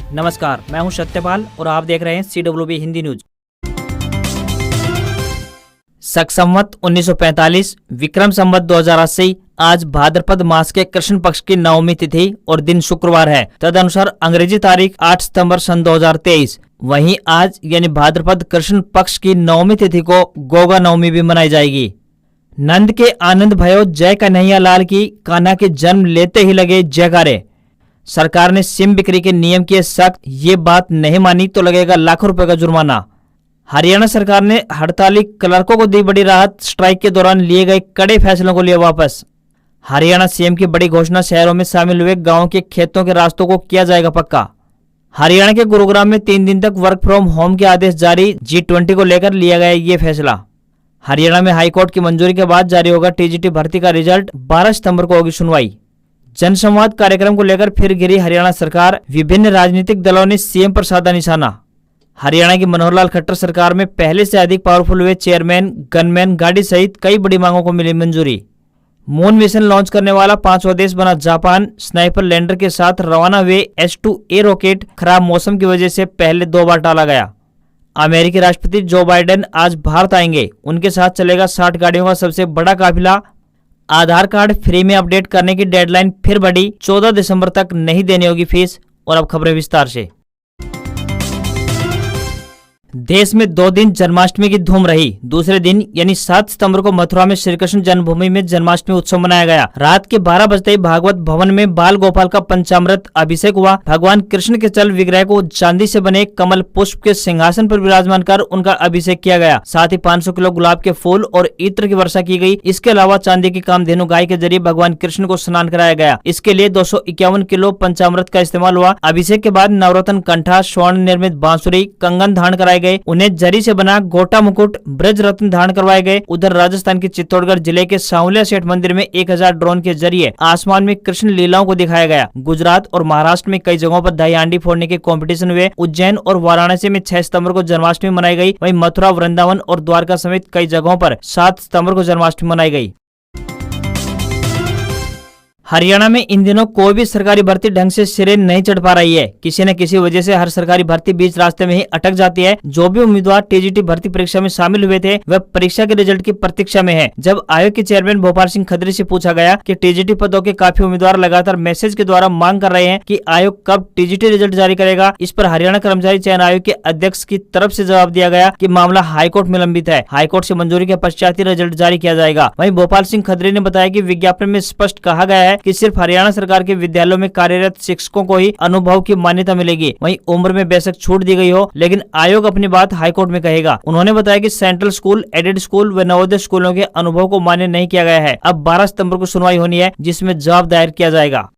नमस्कार, मैं हूं सत्यपाल और आप देख रहे हैं CWB हिंदी न्यूज। शक संवत 1945 विक्रम संवत 2080 आज भाद्रपद मास के कृष्ण पक्ष की नवमी तिथि और दिन शुक्रवार है। तदनुसार अंग्रेजी तारीख 8 सितंबर सन 2023। वहीं आज यानी भाद्रपद कृष्ण पक्ष की नवमी तिथि को गोगा नवमी भी मनाई जाएगी। नंद के आनंद भयो जय कन्हैया लाल की कान्हा के जन्म लेते ही लगे जयकारे। सरकार ने सिम बिक्री के नियम किए सख्त, ये बात नहीं मानी तो लगेगा लाखों रुपए का जुर्माना। हरियाणा सरकार ने हड़ताली क्लर्कों को दी बड़ी राहत, स्ट्राइक के दौरान लिए गए कड़े फैसलों को लिया वापस। हरियाणा सीएम की बड़ी घोषणा, शहरों में शामिल हुए गांवों के खेतों के रास्तों को किया जाएगा पक्का। हरियाणा के गुरुग्राम में 3 दिन तक वर्क फ्रॉम होम के आदेश जारी, G20 को लेकर लिया गया ये फैसला। हरियाणा में हाईकोर्ट की मंजूरी के बाद जारी होगा TGT भर्ती का रिजल्ट, 12 सितंबर को होगी सुनवाई। जनसंवाद कार्यक्रम को लेकर फिर घिरी हरियाणा सरकार, विभिन्न राजनीतिक दलों ने सीएम पर साधा निशाना। हरियाणा की मनोहर लाल खट्टर सरकार में पहले से अधिक पावरफुल हुए चेयरमैन, गनमैन गाड़ी सहित कई बड़ी मांगों को मिली मंजूरी। मून मिशन लॉन्च करने वाला 5वां देश बना जापान, स्नाइपर लैंडर के साथ रवाना हुए H-2A रॉकेट खराब मौसम की वजह से पहले 2 बार टाला गया। अमेरिकी राष्ट्रपति जो बाइडेन आज भारत आएंगे, उनके साथ चलेगा 60 गाड़ियों का सबसे बड़ा काफिला। आधार कार्ड फ्री में अपडेट करने की डेडलाइन फिर बढ़ी, 14 दिसंबर तक नहीं देनी होगी फीस। और अब खबरें विस्तार से। देश में 2 दिन जन्माष्टमी की धूम रही। दूसरे दिन यानी 7 सितंबर को मथुरा में श्री कृष्ण जन्मभूमि में जन्माष्टमी उत्सव मनाया गया। रात के 12 बजते ही भागवत भवन में बाल गोपाल का पंचामृत अभिषेक हुआ। भगवान कृष्ण के चल विग्रह को चांदी से बने कमल पुष्प के सिंहासन पर विराजमान कर उनका अभिषेक किया गया। साथ ही 500 किलो गुलाब के फूल और इत्र की वर्षा की गई। इसके अलावा चांदी की कामधेनु गाय के जरिए भगवान कृष्ण को स्नान कराया गया। इसके लिए 251 किलो पंचामृत का इस्तेमाल हुआ। अभिषेक के बाद नवरत्न कंठा, स्वर्ण निर्मित बांसुरी, कंगन धारण कराए गए। उन्हें जरी से बना गोटा मुकुट, ब्रज रत्न धारण करवाए गए। उधर राजस्थान के चित्तौड़गढ़ जिले के सांवलिया सेठ मंदिर में 1000 ड्रोन के जरिए आसमान में कृष्ण लीलाओं को दिखाया गया। गुजरात और महाराष्ट्र में कई जगहों पर दही हांडी फोड़ने के कंपटीशन हुए। उज्जैन और वाराणसी में 6 सितंबर को जन्माष्टमी मनाई गई। वहीं मथुरा, वृंदावन और द्वारका समेत कई जगहों पर 7 सितंबर को जन्माष्टमी मनाई गई। हरियाणा में इन दिनों कोई भी सरकारी भर्ती ढंग से सिरे नहीं चढ़ पा रही है। किसी न किसी वजह से हर सरकारी भर्ती बीच रास्ते में ही अटक जाती है। जो भी उम्मीदवार TGT भर्ती परीक्षा में शामिल हुए थे वह परीक्षा के रिजल्ट की प्रतीक्षा में है। जब आयोग के चेयरमैन भोपाल सिंह खत्री से पूछा गया कि TGT पदों के काफी उम्मीदवार लगातार मैसेज के द्वारा मांग कर रहे हैं कि आयोग कब TGT रिजल्ट जारी करेगा, इस पर हरियाणा कर्मचारी चयन आयोग के अध्यक्ष की तरफ से जवाब दिया गया कि मामला हाईकोर्ट में लंबित है। हाईकोर्ट से मंजूरी के पश्चात ही रिजल्ट जारी किया जाएगा। वहीं भोपाल सिंह खत्री ने बताया कि विज्ञापन में स्पष्ट कहा गया है कि सिर्फ हरियाणा सरकार के विद्यालयों में कार्यरत शिक्षकों को ही अनुभव की मान्यता मिलेगी। वहीं उम्र में बेशक छूट दी गई हो, लेकिन आयोग अपनी बात हाईकोर्ट में कहेगा। उन्होंने बताया कि सेंट्रल स्कूल, एडेड स्कूल व नवोदय स्कूलों के अनुभव को मान्य नहीं किया गया है। अब 12 सितंबर को सुनवाई होनी है, जिसमें जवाब दायर किया जाएगा।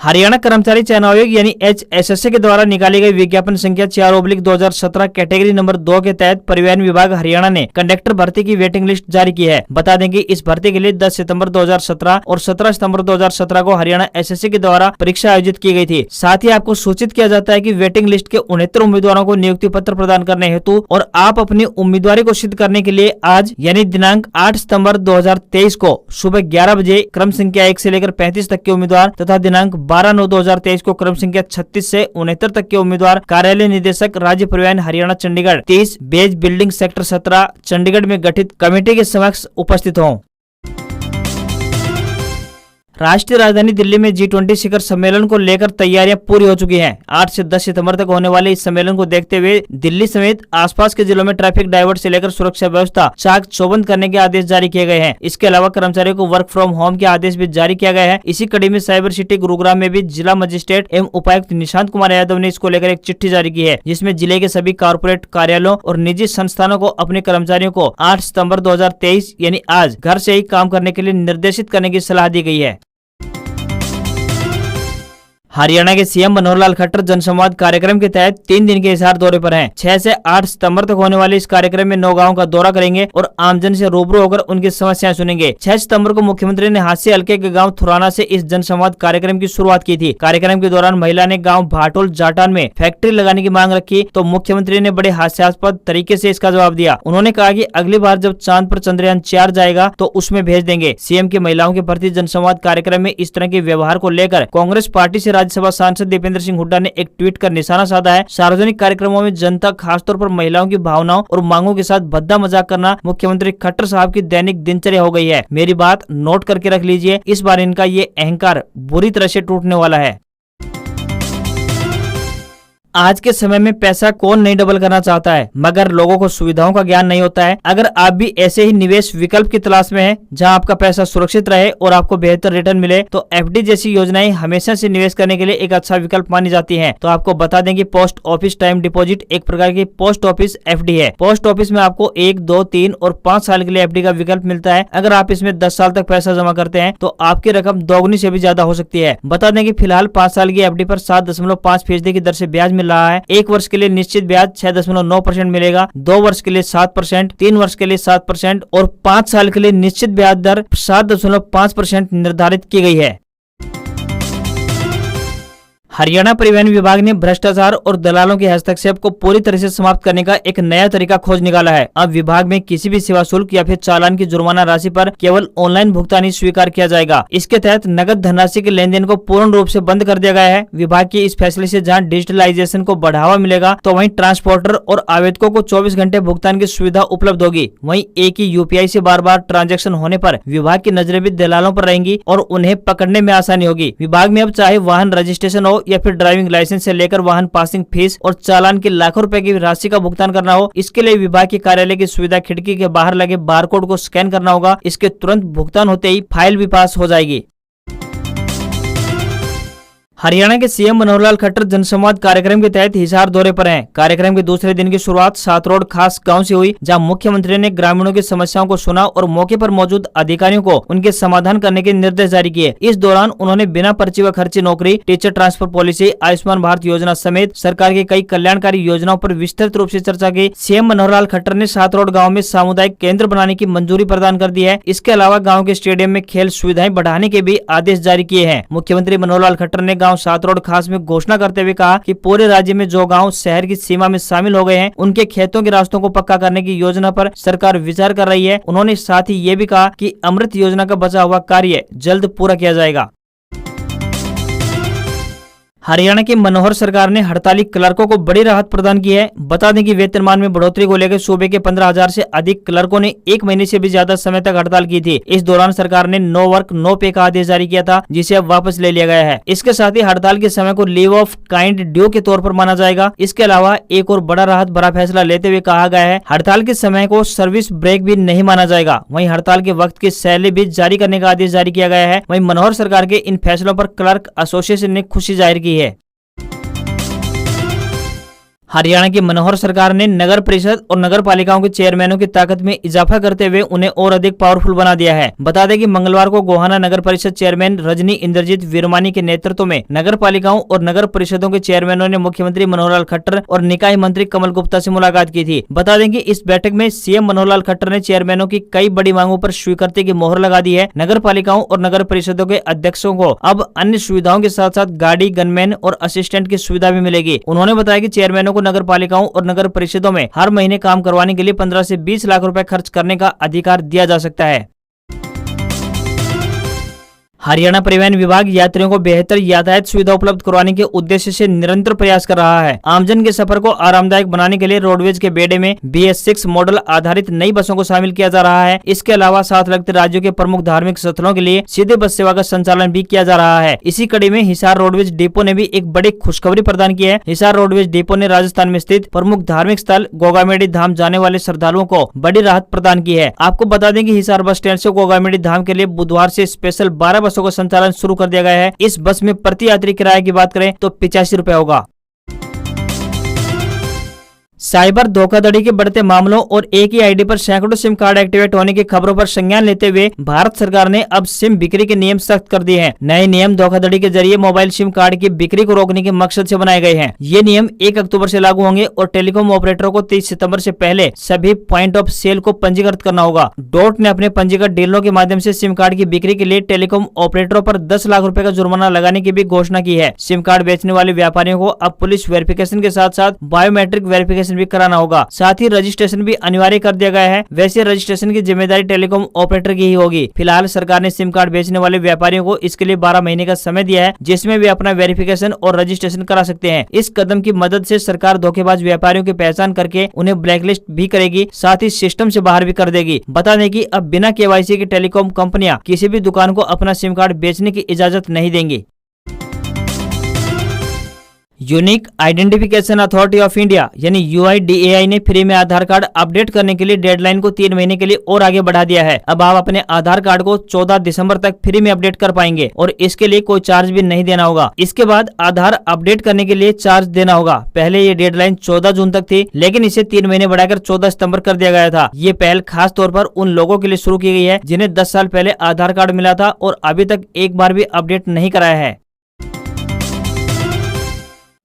हरियाणा कर्मचारी चयन आयोग यानी HSSA के द्वारा निकाली गई विज्ञापन संख्या 4/2017 कैटेगरी नंबर 2 के तहत परिवहन विभाग हरियाणा ने कंडक्टर भर्ती की वेटिंग लिस्ट जारी की है। बता दें कि इस भर्ती के लिए 10 सितंबर 2017 और 17 सितंबर 2017 को हरियाणा SSA के द्वारा परीक्षा आयोजित की गई थी। साथ ही आपको सूचित किया जाता है कि वेटिंग लिस्ट के 69 उम्मीदवारों को नियुक्ति पत्र प्रदान करने हेतु और आप अपनी उम्मीदवारी को सिद्ध करने के लिए आज यानी दिनांक 8 सितंबर 2023 को सुबह 11 बजे क्रम संख्या 1 से लेकर 35 तक के उम्मीदवार तथा दिनांक 12/9/2023 को क्रम संख्या 36 से 69 तक के उम्मीदवार कार्यालय निदेशक राज्य परिवहन Haryana Chandigarh 30 bays building sector 17 Chandigarh में गठित कमेटी के समक्ष उपस्थित हों। राष्ट्रीय राजधानी दिल्ली में G20 शिखर सम्मेलन को लेकर तैयारियां पूरी हो चुकी हैं। 8 से 10 सितंबर तक होने वाले इस सम्मेलन को देखते हुए दिल्ली समेत आसपास के जिलों में ट्रैफिक डाइवर्ट से लेकर सुरक्षा व्यवस्था चाक चौबंद करने के आदेश जारी किए गए हैं। इसके अलावा कर्मचारियों को वर्क फ्रॉम होम के आदेश भी जारी किया गया है। इसी कड़ी में साइबर सिटी गुरुग्राम में भी जिला मजिस्ट्रेट एवं उपायुक्त निशांत कुमार यादव ने इसको लेकर एक चिट्ठी जारी की है, जिसमें जिले के सभी कारपोरेट कार्यालयों और निजी संस्थानों को अपने कर्मचारियों को 8 सितंबर 2023 यानी आज घर से ही काम करने के लिए निर्देशित करने की सलाह दी गई है। हरियाणा के सीएम मनोहर लाल खट्टर जनसंवाद कार्यक्रम के तहत 3 दिन के हिसार दौरे पर हैं। 6 से 8 सितंबर तक होने वाले इस कार्यक्रम में 9 गांवों का दौरा करेंगे और आमजन से रूबरू होकर उनकी समस्याएं सुनेंगे। 6 सितंबर को मुख्यमंत्री ने हास्य हल्के के गांव थुराना से इस जनसंवाद कार्यक्रम की शुरुआत की थी। कार्यक्रम के दौरान महिला ने गांव भाटोल जाटान में फैक्ट्री लगाने की मांग रखी तो मुख्यमंत्री ने बड़े हास्यास्पद तरीके से इसका जवाब दिया। उन्होंने कहा कि अगली बार जब चांद पर चंद्रयान 4 जाएगा तो उसमें भेज देंगे। सीएम के महिलाओं के प्रति जनसंवाद कार्यक्रम में इस तरह के व्यवहार को लेकर कांग्रेस पार्टी से राज्यसभा सांसद दीपेंद्र सिंह हुड्डा ने एक ट्वीट कर निशाना साधा है। सार्वजनिक कार्यक्रमों में जनता, खासतौर पर महिलाओं की भावनाओं और मांगों के साथ भद्दा मजाक करना मुख्यमंत्री खट्टर साहब की दैनिक दिनचर्या हो गई है। मेरी बात नोट करके रख लीजिए, इस बार इनका ये अहंकार बुरी तरह से टूटने वाला है। आज के समय में पैसा कौन नहीं डबल करना चाहता है, मगर लोगों को सुविधाओं का ज्ञान नहीं होता है। अगर आप भी ऐसे ही निवेश विकल्प की तलाश में हैं, जहां आपका पैसा सुरक्षित रहे और आपको बेहतर रिटर्न मिले, तो एफडी जैसी योजनाएं हमेशा से निवेश करने के लिए एक अच्छा विकल्प मानी जाती हैं। तो आपको बता दें कि पोस्ट ऑफिस टाइम डिपॉजिट एक प्रकार की पोस्ट ऑफिस एफडी है। पोस्ट ऑफिस में आपको 1, 2, 3 और 5 साल के लिए एफडी का विकल्प मिलता है। अगर आप इसमें 10 साल तक पैसा जमा करते हैं तो आपकी रकम दोगुनी से भी ज्यादा हो सकती है। बता दें कि फिलहाल 5 साल की एफडी पर 7.5% की दर से ब्याज मिल रहा है। 1 वर्ष के लिए निश्चित ब्याज 6.9% मिलेगा, 2 वर्ष के लिए 7%, 3 वर्ष के लिए 7% और 5 साल के लिए निश्चित ब्याज दर 7.5% निर्धारित की गई है। हरियाणा परिवहन विभाग ने भ्रष्टाचार और दलालों के हस्तक्षेप को पूरी तरह से समाप्त करने का एक नया तरीका खोज निकाला है। अब विभाग में किसी भी सेवा शुल्क या फिर चालान की जुर्माना राशि पर केवल ऑनलाइन भुगतान ही स्वीकार किया जाएगा। इसके तहत नकद धनराशि के लेन देन को पूर्ण रूप से बंद कर दिया गया है। विभाग के इस फैसले से जहां डिजिटलाइजेशन को बढ़ावा मिलेगा, तो वहीं ट्रांसपोर्टर और आवेदकों को 24 घंटे भुगतान की सुविधा उपलब्ध होगी। वहीं एक ही यूपीआई से बार बार ट्रांजैक्शन होने पर विभाग की नजरें भी दलालों पर रहेंगी और उन्हें पकड़ने में आसानी होगी। विभाग में अब चाहे वाहन रजिस्ट्रेशन हो या फिर ड्राइविंग लाइसेंस से लेकर वाहन पासिंग फीस और चालान की लाखों रुपए की राशि का भुगतान करना हो, इसके लिए विभाग के कार्यालय की सुविधा खिड़की के बाहर लगे बारकोड को स्कैन करना होगा। इसके तुरंत भुगतान होते ही फाइल भी पास हो जाएगी। हरियाणा के सीएम मनोहर लाल खट्टर जनसंवाद कार्यक्रम के तहत हिसार दौरे पर हैं। कार्यक्रम के दूसरे दिन की शुरुआत सातरोड खास गांव से हुई, जहां मुख्यमंत्री ने ग्रामीणों की समस्याओं को सुना और मौके पर मौजूद अधिकारियों को उनके समाधान करने के निर्देश जारी किए। इस दौरान उन्होंने बिना पर्ची व खर्ची नौकरी, teacher transfer policy, Ayushman Bharat योजना समेत सरकार की कई कल्याणकारी योजनाओं पर विस्तृत रूप से चर्चा की। सीएम मनोहर लाल खट्टर ने सातरोड गाँव में सामुदायिक केंद्र बनाने की मंजूरी प्रदान कर दी है। इसके अलावा गाँव के स्टेडियम में खेल सुविधाएं बढ़ाने के भी आदेश जारी किए हैं। मुख्यमंत्री मनोहर लाल खट्टर ने गाँव सातरोड खास में घोषणा करते हुए कहा कि पूरे राज्य में जो गांव शहर की सीमा में शामिल हो गए हैं, उनके खेतों के रास्तों को पक्का करने की योजना पर सरकार विचार कर रही है। उन्होंने साथ ही ये भी कहा कि अमृत योजना का बचा हुआ कार्य जल्द पूरा किया जाएगा। हरियाणा की मनोहर सरकार ने हड़ताली क्लर्कों को बड़ी राहत प्रदान की है। बता दें कि वेतनमान में बढ़ोतरी को लेकर सूबे के 15,000 से अधिक क्लर्कों ने 1 महीने से भी ज्यादा समय तक हड़ताल की थी। इस दौरान सरकार ने नो वर्क नो पे का आदेश जारी किया था, जिसे अब वापस ले लिया गया है। इसके साथ ही हड़ताल के समय को लीव ऑफ काइंड ड्यू के तौर पर माना जाएगा। इसके अलावा एक और बड़ा राहत भरा फैसला लेते हुए कहा गया है, हड़ताल के समय को सर्विस ब्रेक भी नहीं माना जाएगा। वहीं हड़ताल के वक्त की सैलरी भी जारी करने का आदेश जारी किया गया है। वहीं मनोहर सरकार के इन फैसलों पर क्लर्क एसोसिएशन ने खुशी जाहिर की है। हरियाणा की मनोहर सरकार ने नगर परिषद और नगर पालिकाओं के चेयरमैनों की ताकत में इजाफा करते हुए उन्हें और अधिक पावरफुल बना दिया है। बता दें कि मंगलवार को गोहाना नगर परिषद चेयरमैन रजनी इंद्रजीत वीरमानी के नेतृत्व में नगर पालिकाओं और नगर परिषदों के चेयरमैनों ने मुख्यमंत्री मनोहर लाल खट्टर और निकाय मंत्री कमल गुप्ता से मुलाकात की थी। बता दें कि इस बैठक में सीएम मनोहर लाल खट्टर ने चेयरमैनों की कई बड़ी मांगों पर स्वीकृति की मोहर लगा दी है। नगर पालिकाओं और नगर परिषदों के अध्यक्षों को अब अन्य सुविधाओं के साथ साथ गाड़ी, गनमैन और असिस्टेंट की सुविधा भी मिलेगी। उन्होंने बताया कि चेयरमैनों को नगर पालिकाओं और नगर परिषदों में हर महीने काम करवाने के लिए 15 से 20 लाख रुपए खर्च करने का अधिकार दिया जा सकता है। हरियाणा परिवहन विभाग यात्रियों को बेहतर यातायात सुविधा उपलब्ध करवाने के उद्देश्य से निरंतर प्रयास कर रहा है। आमजन के सफर को आरामदायक बनाने के लिए रोडवेज के बेड़े में BS6 मॉडल आधारित नई बसों को शामिल किया जा रहा है। इसके अलावा साथ लगते राज्यों के प्रमुख धार्मिक स्थलों के लिए सीधे बस सेवा का संचालन भी किया जा रहा है। इसी कड़ी में हिसार रोडवेज डिपो ने भी एक बड़ी खुशखबरी प्रदान की है। हिसार रोडवेज डिपो ने राजस्थान में स्थित प्रमुख धार्मिक स्थल गोगामेडी धाम जाने वाले श्रद्धालुओं को बड़ी राहत प्रदान की है। आपको बता दें कि हिसार बस स्टैंड से गोगामेडी धाम के लिए बुधवार से स्पेशल 12 बसों का संचालन शुरू कर दिया गया है। इस बस में प्रति यात्री किराए की बात करें तो 85 रुपए होगा। साइबर धोखाधड़ी के बढ़ते मामलों और एक ही आईडी पर सैकड़ों सिम कार्ड एक्टिवेट होने की खबरों पर संज्ञान लेते हुए भारत सरकार ने अब सिम बिक्री के नियम सख्त कर दिए हैं। नए नियम धोखाधड़ी के जरिए मोबाइल सिम कार्ड की बिक्री को रोकने के मकसद से बनाए गए हैं। ये नियम 1 अक्टूबर से लागू होंगे और टेलीकॉम ऑपरेटरों को 30 सितंबर से पहले सभी पॉइंट ऑफ सेल को पंजीकृत करना होगा। डॉट ने अपने पंजीकृत डीलरों के माध्यम से सिम कार्ड की बिक्री के लिए टेलीकॉम ऑपरेटरों पर 10 लाख रुपए का जुर्माना लगाने की भी घोषणा की है। सिम कार्ड बेचने वाले व्यापारियों को अब पुलिस वेरिफिकेशन के साथ साथ बायोमेट्रिक वेरिफिकेशन रजिस्ट्रेशन भी कराना होगा। साथ ही रजिस्ट्रेशन भी अनिवार्य कर दिया गया है। वैसे रजिस्ट्रेशन की जिम्मेदारी टेलीकॉम ऑपरेटर की ही होगी। फिलहाल सरकार ने सिम कार्ड बेचने वाले व्यापारियों को इसके लिए 12 महीने का समय दिया है, जिसमें वे अपना वेरिफिकेशन और रजिस्ट्रेशन करा सकते हैं। इस कदम की मदद से सरकार धोखेबाज व्यापारियों की पहचान करके उन्हें ब्लैकलिस्ट भी करेगी, साथ ही सिस्टम से बाहर भी कर देगी। बता दें कि अब बिना केवाईसी के टेलीकॉम कंपनियां किसी भी दुकान को अपना सिम कार्ड बेचने की इजाजत नहीं देंगी। Unique identification authority of India यानी UIDAI ने फ्री में आधार कार्ड अपडेट करने के लिए डेडलाइन को 3 महीने के लिए और आगे बढ़ा दिया है। अब आप अपने आधार कार्ड को 14 दिसंबर तक फ्री में अपडेट कर पाएंगे और इसके लिए कोई चार्ज भी नहीं देना होगा। इसके बाद आधार अपडेट करने के लिए चार्ज देना होगा। पहले ये डेडलाइन 14 जून तक थी, लेकिन इसे 3 महीने बढ़ाकर 14 सितंबर कर दिया गया था। ये पहल खास तौर पर उन लोगों के लिए शुरू की गई है जिन्हें 10 साल पहले आधार कार्ड मिला था और अभी तक एक बार भी अपडेट नहीं कराया है।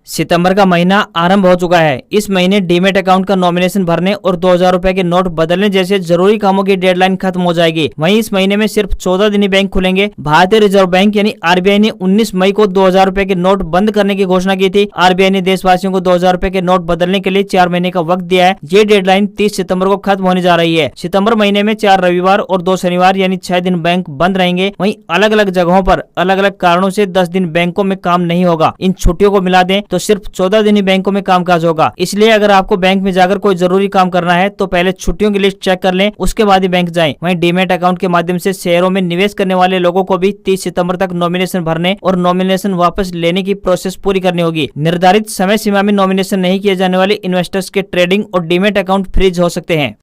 सितंबर का महीना आरंभ हो चुका है। इस महीने डीमेट अकाउंट का नॉमिनेशन भरने और 2000 रुपए के नोट बदलने जैसे जरूरी कामों की डेडलाइन खत्म हो जाएगी। वहीं इस महीने में सिर्फ 14 दिन ही बैंक खुलेंगे। भारतीय रिजर्व बैंक यानी RBI ने 19 मई को 2000 रुपए के नोट बंद करने की घोषणा की थी। RBI ने देशवासियों को 2000 रुपए के नोट बदलने के लिए 4 महीने का वक्त दिया है। ये डेडलाइन 30 सितंबर को खत्म होने जा रही है। सितंबर महीने में 4 रविवार और 2 शनिवार यानी 6 दिन बैंक बंद रहेंगे। वहीं अलग अलग जगहों पर अलग अलग कारणों से 10 दिन बैंकों में काम नहीं होगा। इन छुट्टियों को मिला दें तो सिर्फ 14 दिन ही बैंकों में कामकाज होगा। इसलिए अगर आपको बैंक में जाकर कोई जरूरी काम करना है तो पहले छुट्टियों की लिस्ट चेक कर लें, उसके बाद ही बैंक जाएं। वहीं डीमेट अकाउंट के माध्यम से शेयरों में निवेश करने वाले लोगों को भी 30 सितंबर तक नॉमिनेशन भरने और नॉमिनेशन वापस लेने की प्रोसेस पूरी करनी होगी। निर्धारित समय सीमा में नॉमिनेशन नहीं किए जाने वाले इन्वेस्टर्स के ट्रेडिंग और डीमेट अकाउंट फ्रीज हो सकते हैं।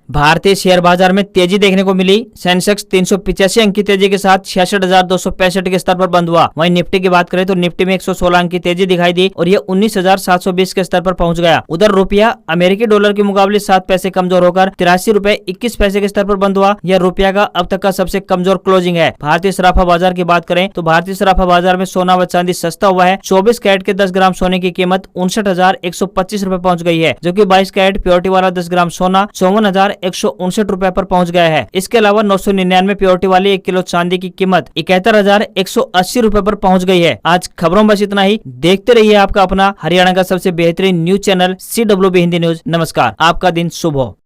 भारतीय शेयर बाजार में तेजी देखने को मिली। सेंसेक्स 385 अंक की तेजी के साथ 66,265 के स्तर पर बंद हुआ। वहीं निफ्टी की बात करें तो निफ्टी में 116 अंक की तेजी दिखाई दी और ये 19,720 के स्तर पर पहुंच गया। उधर रुपया अमेरिकी डॉलर के मुकाबले 7 पैसे कमजोर होकर 83 रुपए 21 पैसे के स्तर पर बंद हुआ। यह रुपया का अब तक का सबसे कमजोर क्लोजिंग है। भारतीय सराफा बाजार की बात करें तो भारतीय सराफा बाजार में सोना व चांदी सस्ता हुआ है। 24 कैरेट के 10 ग्राम सोने की कीमत 59,125 रुपए पहुंच गई है, जो कि 22 कैरेट प्योरिटी वाला 10 ग्राम सोना 54,159 रुपए पर पहुंच गया है। इसके अलावा 999 प्योरिटी वाली 1 किलो चांदी की कीमत 71,180 रुपए पर पहुंच गई है। आज खबरों में बस इतना ही। देखते रहिए आपका अपना हरियाणा का सबसे बेहतरीन news channel CWB Hindi news. नमस्कार, आपका दिन शुभ हो।